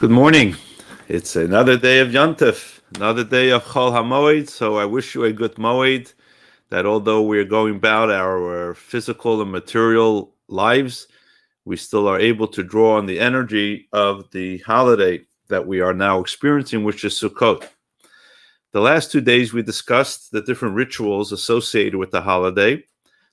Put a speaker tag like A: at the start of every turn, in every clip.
A: Good morning. It's another day of Yontif, another day of Chol HaMoed. So I wish you a good Moed. That although we're going about our physical and material lives, we still are able to draw on the energy of the holiday that we are now experiencing, which is Sukkot. The last 2 days we discussed the different rituals associated with the holiday.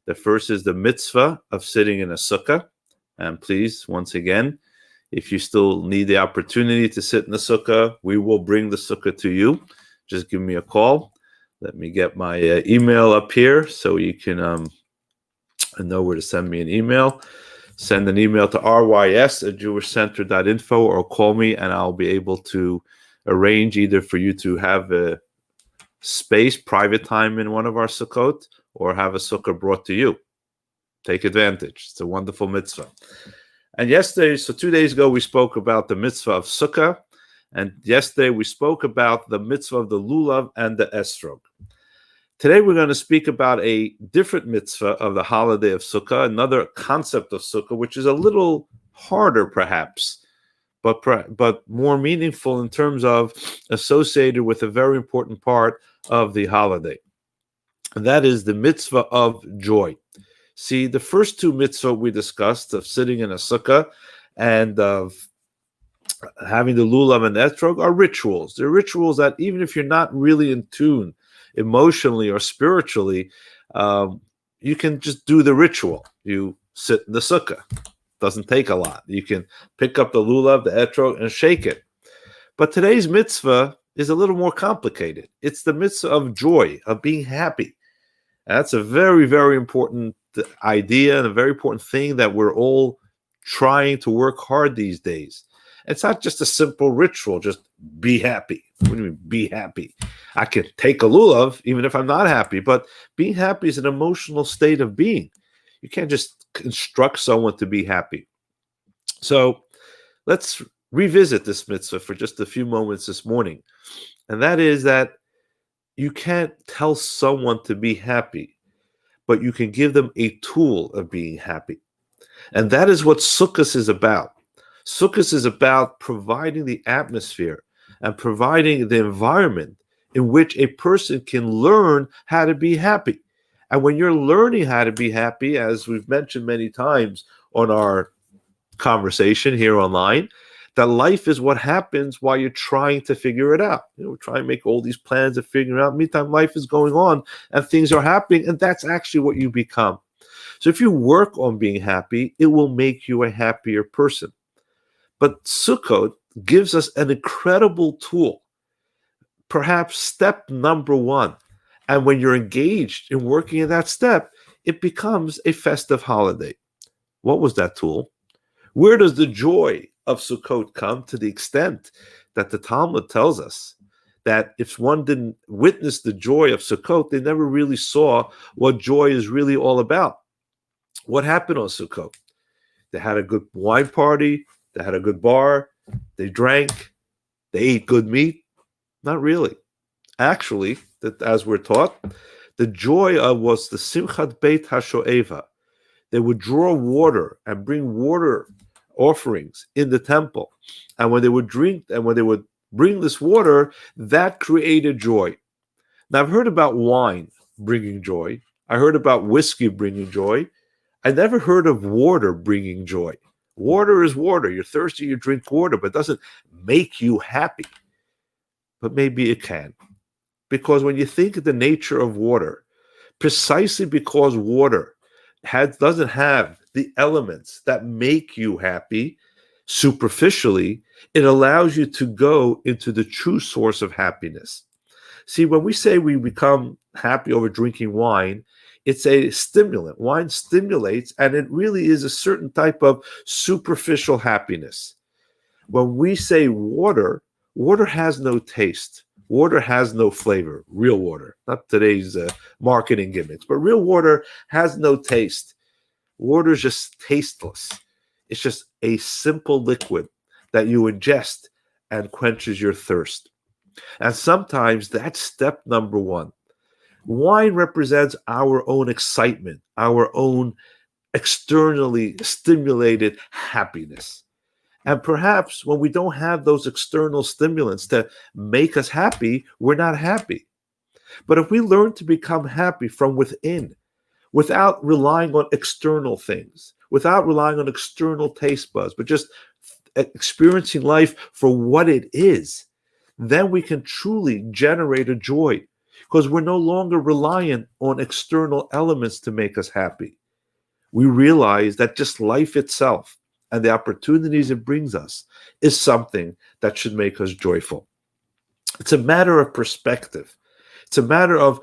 A: The first is the mitzvah of sitting in a sukkah. And please, once again, if you still need the opportunity to sit in the sukkah, we will bring the sukkah to you. Just give me a call. Let me get my email up here so you can know where to send me an email. Send an email to rys@jewishcenter.info or call me and I'll be able to arrange either for you to have a space, private time in one of our sukkot or have a sukkah brought to you. Take advantage. It's a wonderful mitzvah. And yesterday, so 2 days ago, we spoke about the mitzvah of Sukkah. And yesterday, we spoke about the mitzvah of the lulav and the esrog. Today, we're going to speak about a different mitzvah of the holiday of Sukkah, another concept of Sukkah, which is a little harder, perhaps, but more meaningful in terms of associated with a very important part of the holiday. And that is the mitzvah of joy. See, the first two mitzvah we discussed of sitting in a sukkah and of having the lulav and etrog are rituals. They're rituals that even if you're not really in tune emotionally or spiritually, you can just do the ritual. You sit in the sukkah. Doesn't take a lot. You can pick up the lulav, the etrog, and shake it. But today's mitzvah is a little more complicated. It's the mitzvah of joy, of being happy. And that's a very, very important idea and a very important thing that we're all trying to work hard these days. It's not just a simple ritual, just be happy. What do you mean, be happy? I can take a lulav even if I'm not happy, but being happy is an emotional state of being. You can't just instruct someone to be happy. So let's revisit this mitzvah for just a few moments this morning. And that is that you can't tell someone to be happy, but you can give them a tool of being happy. And that is what Sukkot is about. Sukkot is about providing the atmosphere and providing the environment in which a person can learn how to be happy. And when you're learning how to be happy, as we've mentioned many times on our conversation here online, that life is what happens while you're trying to figure it out. We're trying to make all these plans of figuring out. Meantime, life is going on and things are happening, and that's actually what you become. So if you work on being happy, it will make you a happier person. But Sukkot gives us an incredible tool, perhaps step number one. And when you're engaged in working in that step, it becomes a festive holiday. What was that tool? Where does the joy of Sukkot come? To the extent that the Talmud tells us that if one didn't witness the joy of Sukkot, they never really saw what joy is really all about. What happened on Sukkot? They had a good wine party, they had a good bar, they drank, they ate good meat. Not really. Actually, that as we're taught, the joy of was the Simchat Beit HaShoeva. They would draw water and bring water offerings in the temple. And when they would drink and when they would bring this water, that created joy. Now, I've heard about wine bringing joy. I heard about whiskey bringing joy. I never heard of water bringing joy. Water is water. You're thirsty, you drink water, but it doesn't make you happy. But maybe it can. Because when you think of the nature of water, precisely because water doesn't have the elements that make you happy superficially, it allows you to go into the true source of happiness. See, when we say we become happy over drinking wine, it's a stimulant. Wine stimulates, and it really is a certain type of superficial happiness. When we say water, water has no taste. Water has no flavor. Real water, not today's marketing gimmicks, but real water has no taste. Water is just tasteless. It's just a simple liquid that you ingest and quenches your thirst. And sometimes that's step number one. Wine represents our own excitement, our own externally stimulated happiness. And perhaps when we don't have those external stimulants to make us happy, we're not happy. But if we learn to become happy from within, without relying on external things, without relying on external taste buds, but just experiencing life for what it is, then we can truly generate a joy because we're no longer reliant on external elements to make us happy. We realize that just life itself and the opportunities it brings us is something that should make us joyful. It's a matter of perspective. It's a matter of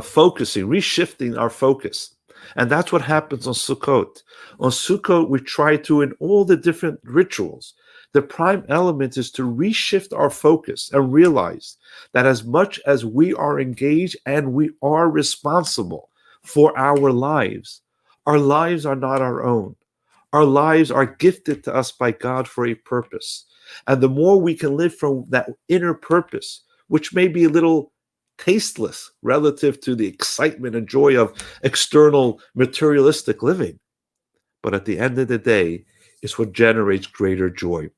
A: focusing, reshifting our focus. And that's what happens on Sukkot. On Sukkot, we try to, in all the different rituals, the prime element is to reshift our focus and realize that as much as we are engaged and we are responsible for our lives are not our own. Our lives are gifted to us by God for a purpose. And the more we can live from that inner purpose, which may be a little tasteless relative to the excitement and joy of external materialistic living, but at the end of the day, it's what generates greater joy.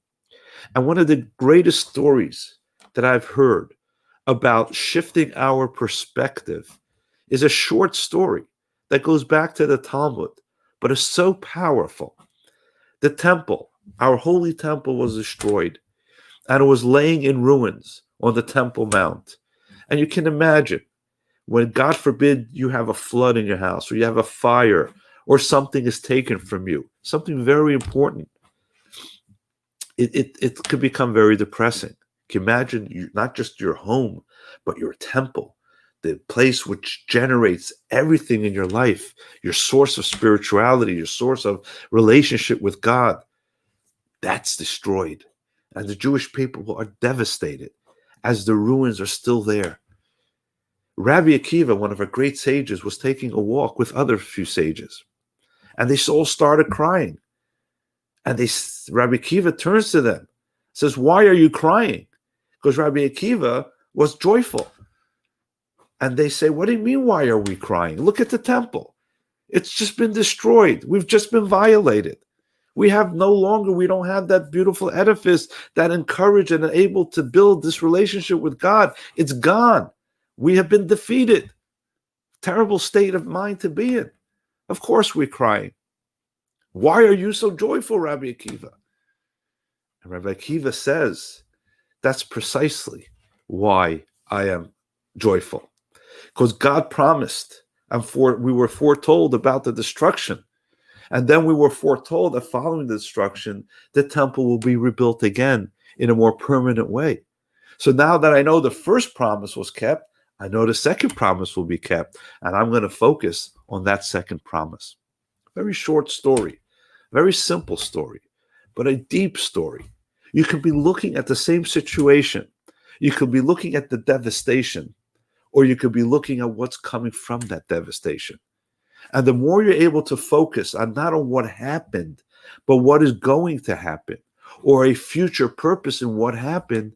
A: And one of the greatest stories that I've heard about shifting our perspective is a short story that goes back to the Talmud, but is so powerful. The temple, our holy temple, was destroyed, and it was laying in ruins on the Temple Mount. And you can imagine when, God forbid, you have a flood in your house, or you have a fire, or something is taken from you, something very important. It could become very depressing. Can you imagine not just your home, but your temple, the place which generates everything in your life, your source of spirituality, your source of relationship with God, that's destroyed. And the Jewish people are devastated as the ruins are still there. Rabbi Akiva, one of our great sages, was taking a walk with other few sages, and they all started crying. And Rabbi Akiva turns to them, says, "Why are you crying?" Because Rabbi Akiva was joyful. And they say, "What do you mean, why are we crying? Look at the temple. It's just been destroyed. We've just been violated. We don't have that beautiful edifice that encouraged and able to build this relationship with God. It's gone. We have been defeated." Terrible state of mind to be in. Of course we're crying. "Why are you so joyful, Rabbi Akiva?" And Rabbi Akiva says, that's precisely why I am joyful. Because God promised, and we were foretold about the destruction. And then we were foretold that following the destruction, the temple will be rebuilt again in a more permanent way. So now that I know the first promise was kept, I know the second promise will be kept. And I'm going to focus on that second promise. Very short story, very simple story, but a deep story. You could be looking at the same situation. You could be looking at the devastation, or you could be looking at what's coming from that devastation. And the more you're able to focus on not on what happened, but what is going to happen, or a future purpose in what happened,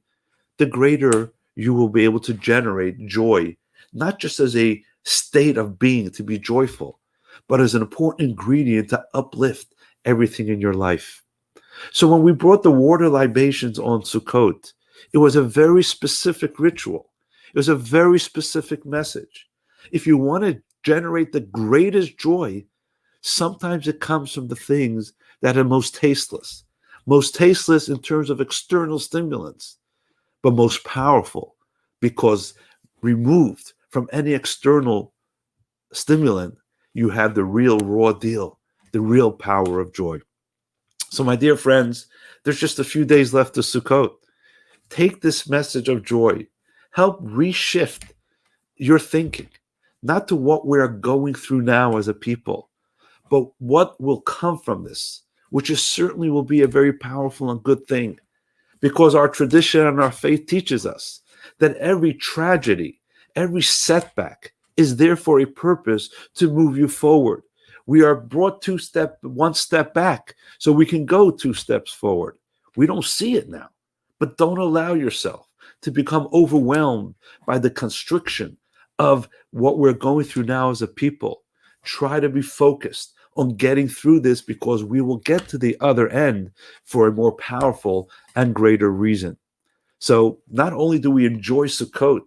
A: the greater you will be able to generate joy, not just as a state of being to be joyful, but as an important ingredient to uplift everything in your life. So when we brought the water libations on Sukkot, it was a very specific ritual. It was a very specific message. If you want to generate the greatest joy, sometimes it comes from the things that are most tasteless in terms of external stimulants, but most powerful because removed from any external stimulant, you have the real raw deal, the real power of joy. So my dear friends, there's just a few days left to Sukkot. Take this message of joy. Help reshift your thinking, not to what we're going through now as a people, but what will come from this, which is certainly will be a very powerful and good thing, because our tradition and our faith teaches us that every tragedy, every setback is there for a purpose to move you forward. We are brought one step back so we can go 2 steps forward. We don't see it now, but don't allow yourself to become overwhelmed by the constriction of what we're going through now as a people. Try to be focused on getting through this, because we will get to the other end for a more powerful and greater reason. So not only do we enjoy Sukkot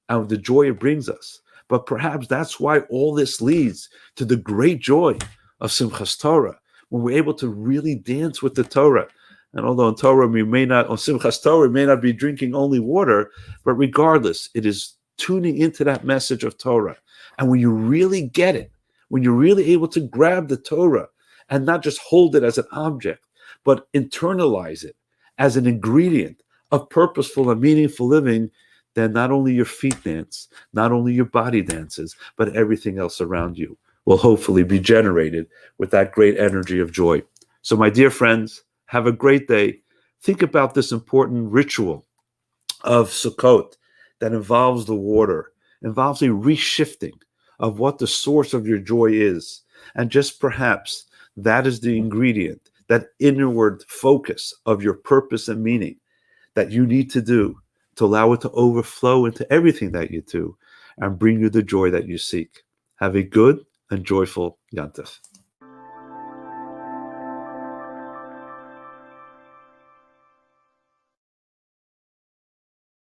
A: and the joy it brings us, but perhaps that's why all this leads to the great joy of Simchas Torah, when we're able to really dance with the Torah. And although on Torah we may not, on Simchas Torah, we may not be drinking only water, but regardless, it is tuning into that message of Torah. And when you really get it, when you're really able to grab the Torah and not just hold it as an object, but internalize it as an ingredient of purposeful and meaningful living, then not only your feet dance, not only your body dances, but everything else around you will hopefully be generated with that great energy of joy. So my dear friends, have a great day. Think about this important ritual of Sukkot that involves the water, involves a reshifting of what the source of your joy is. And just perhaps that is the ingredient, that inward focus of your purpose and meaning that you need to do to allow it to overflow into everything that you do and bring you the joy that you seek. Have a good and joyful Yantif.